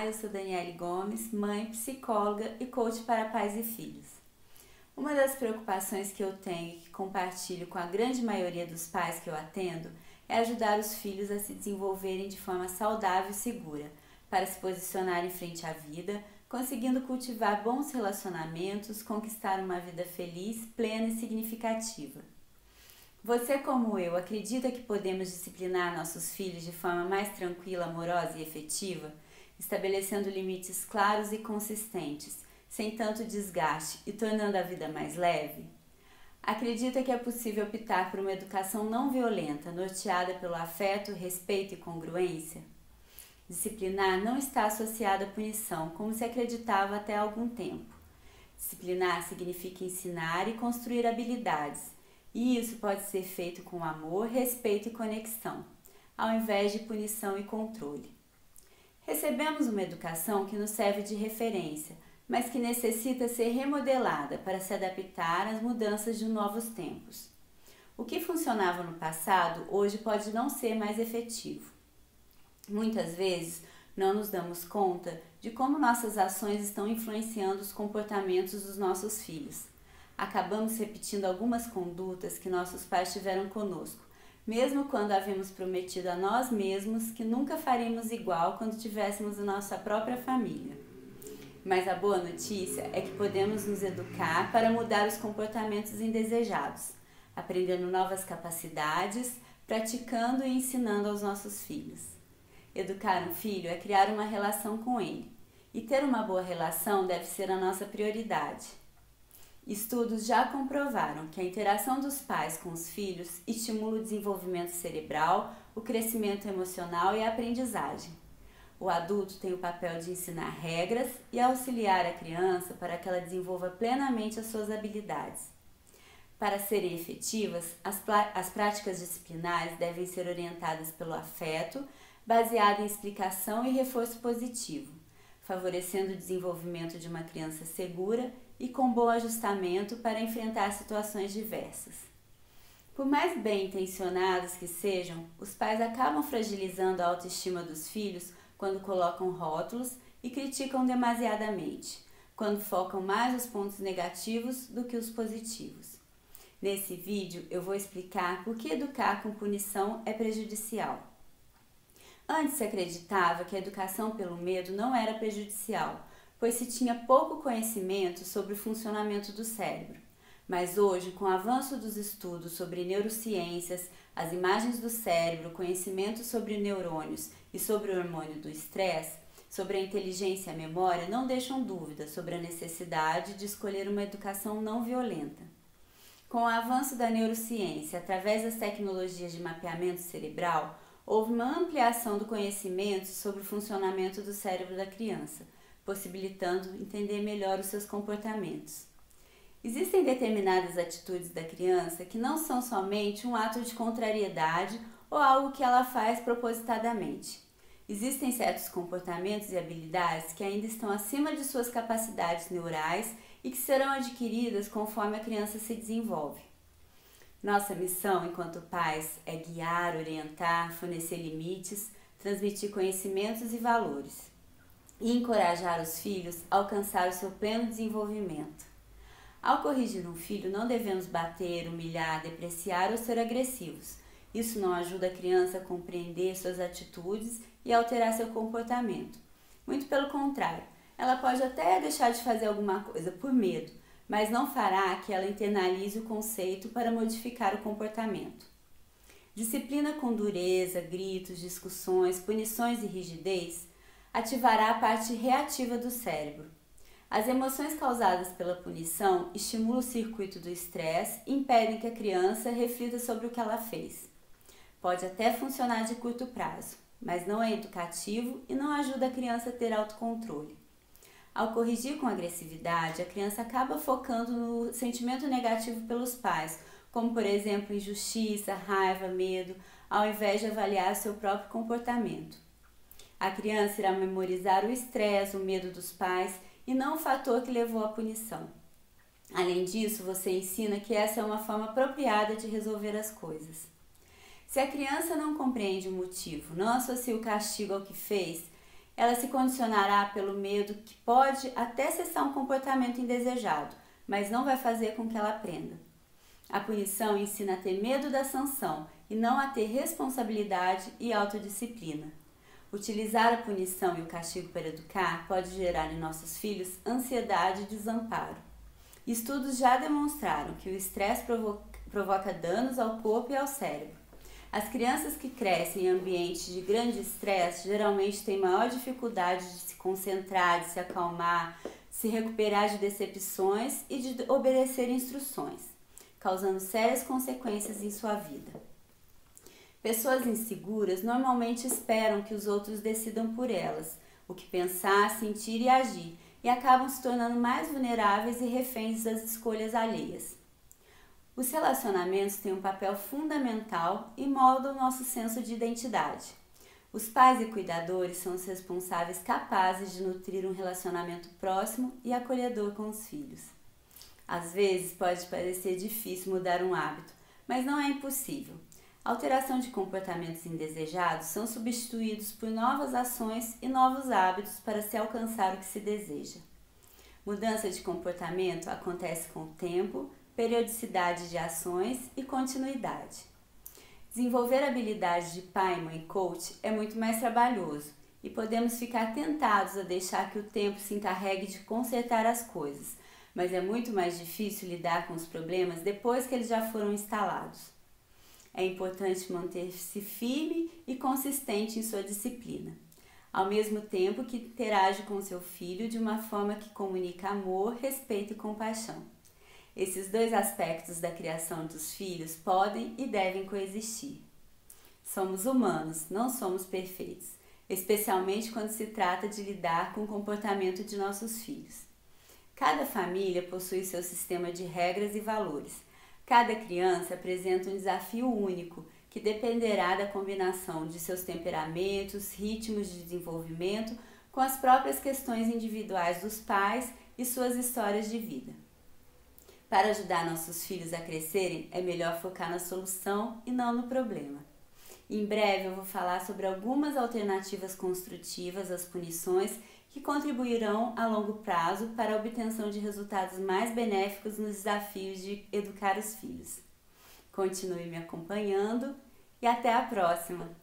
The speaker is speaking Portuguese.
Olá, eu sou Daniele Gomes, mãe, psicóloga e coach para pais e filhos. Uma das preocupações que eu tenho e que compartilho com a grande maioria dos pais que eu atendo é ajudar os filhos a se desenvolverem de forma saudável e segura, para se posicionarem frente à vida, conseguindo cultivar bons relacionamentos, conquistar uma vida feliz, plena e significativa. Você, como eu, acredita que podemos disciplinar nossos filhos de forma mais tranquila, amorosa e efetiva, estabelecendo limites claros e consistentes, sem tanto desgaste e tornando a vida mais leve? Acredita que é possível optar por uma educação não violenta, norteada pelo afeto, respeito e congruência? Disciplinar não está associado à punição, como se acreditava até há algum tempo. Disciplinar significa ensinar e construir habilidades, e isso pode ser feito com amor, respeito e conexão, ao invés de punição e controle. Recebemos uma educação que nos serve de referência, mas que necessita ser remodelada para se adaptar às mudanças de novos tempos. O que funcionava no passado, hoje pode não ser mais efetivo. Muitas vezes, não nos damos conta de como nossas ações estão influenciando os comportamentos dos nossos filhos. Acabamos repetindo algumas condutas que nossos pais tiveram conosco, mesmo quando havíamos prometido a nós mesmos que nunca faríamos igual quando tivéssemos a nossa própria família. Mas a boa notícia é que podemos nos educar para mudar os comportamentos indesejados, aprendendo novas capacidades, praticando e ensinando aos nossos filhos. Educar um filho é criar uma relação com ele, e ter uma boa relação deve ser a nossa prioridade. Estudos já comprovaram que a interação dos pais com os filhos estimula o desenvolvimento cerebral, o crescimento emocional e a aprendizagem. O adulto tem o papel de ensinar regras e auxiliar a criança para que ela desenvolva plenamente as suas habilidades. Para serem efetivas, as práticas disciplinares devem ser orientadas pelo afeto, baseado em explicação e reforço positivo, favorecendo o desenvolvimento de uma criança segura e com bom ajustamento para enfrentar situações diversas. Por mais bem intencionados que sejam, os pais acabam fragilizando a autoestima dos filhos quando colocam rótulos e criticam demasiadamente, quando focam mais os pontos negativos do que os positivos. Nesse vídeo eu vou explicar por que educar com punição é prejudicial. Antes se acreditava que a educação pelo medo não era prejudicial, pois se tinha pouco conhecimento sobre o funcionamento do cérebro. Mas hoje, com o avanço dos estudos sobre neurociências, as imagens do cérebro, conhecimento sobre neurônios e sobre o hormônio do estresse, sobre a inteligência e a memória, não deixam dúvida sobre a necessidade de escolher uma educação não violenta. Com o avanço da neurociência, através das tecnologias de mapeamento cerebral, houve uma ampliação do conhecimento sobre o funcionamento do cérebro da criança, possibilitando entender melhor os seus comportamentos. Existem determinadas atitudes da criança que não são somente um ato de contrariedade ou algo que ela faz propositadamente. Existem certos comportamentos e habilidades que ainda estão acima de suas capacidades neurais e que serão adquiridas conforme a criança se desenvolve. Nossa missão enquanto pais é guiar, orientar, fornecer limites, transmitir conhecimentos e valores e encorajar os filhos a alcançar o seu pleno desenvolvimento. Ao corrigir um filho, não devemos bater, humilhar, depreciar ou ser agressivos. Isso não ajuda a criança a compreender suas atitudes e alterar seu comportamento. Muito pelo contrário, ela pode até deixar de fazer alguma coisa por medo, mas não fará que ela internalize o conceito para modificar o comportamento. Disciplina com dureza, gritos, discussões, punições e rigidez ativará a parte reativa do cérebro. As emoções causadas pela punição estimulam o circuito do estresse e impedem que a criança reflita sobre o que ela fez. Pode até funcionar de curto prazo, mas não é educativo e não ajuda a criança a ter autocontrole. Ao corrigir com agressividade, a criança acaba focando no sentimento negativo pelos pais, como por exemplo injustiça, raiva, medo, ao invés de avaliar seu próprio comportamento. A criança irá memorizar o estresse, o medo dos pais e não o fator que levou à punição. Além disso, você ensina que essa é uma forma apropriada de resolver as coisas. Se a criança não compreende o motivo, não associa o castigo ao que fez, Ela se condicionará pelo medo que pode até cessar um comportamento indesejado, mas não vai fazer com que ela aprenda. A punição ensina a ter medo da sanção e não a ter responsabilidade e autodisciplina. Utilizar a punição e o castigo para educar pode gerar em nossos filhos ansiedade e desamparo. Estudos já demonstraram que o estresse provoca danos ao corpo e ao cérebro. As crianças que crescem em ambientes de grande estresse geralmente têm maior dificuldade de se concentrar, de se acalmar, se recuperar de decepções e de obedecer instruções, causando sérias consequências em sua vida. Pessoas inseguras normalmente esperam que os outros decidam por elas, o que pensar, sentir e agir, e acabam se tornando mais vulneráveis e reféns das escolhas alheias. Os relacionamentos têm um papel fundamental e moldam o nosso senso de identidade. Os pais e cuidadores são os responsáveis capazes de nutrir um relacionamento próximo e acolhedor com os filhos. Às vezes pode parecer difícil mudar um hábito, mas não é impossível. A alteração de comportamentos indesejados são substituídos por novas ações e novos hábitos para se alcançar o que se deseja. Mudança de comportamento acontece com o tempo, periodicidade de ações e continuidade. Desenvolver habilidades de pai, mãe e coach é muito mais trabalhoso e podemos ficar tentados a deixar que o tempo se encarregue de consertar as coisas, mas é muito mais difícil lidar com os problemas depois que eles já foram instalados. É importante manter-se firme e consistente em sua disciplina, ao mesmo tempo que interage com seu filho de uma forma que comunica amor, respeito e compaixão. Esses dois aspectos da criação dos filhos podem e devem coexistir. Somos humanos, não somos perfeitos, especialmente quando se trata de lidar com o comportamento de nossos filhos. Cada família possui seu sistema de regras e valores. Cada criança apresenta um desafio único que dependerá da combinação de seus temperamentos, ritmos de desenvolvimento com as próprias questões individuais dos pais e suas histórias de vida. Para ajudar nossos filhos a crescerem, é melhor focar na solução e não no problema. Em breve eu vou falar sobre algumas alternativas construtivas às punições que contribuirão a longo prazo para a obtenção de resultados mais benéficos nos desafios de educar os filhos. Continue me acompanhando e até a próxima!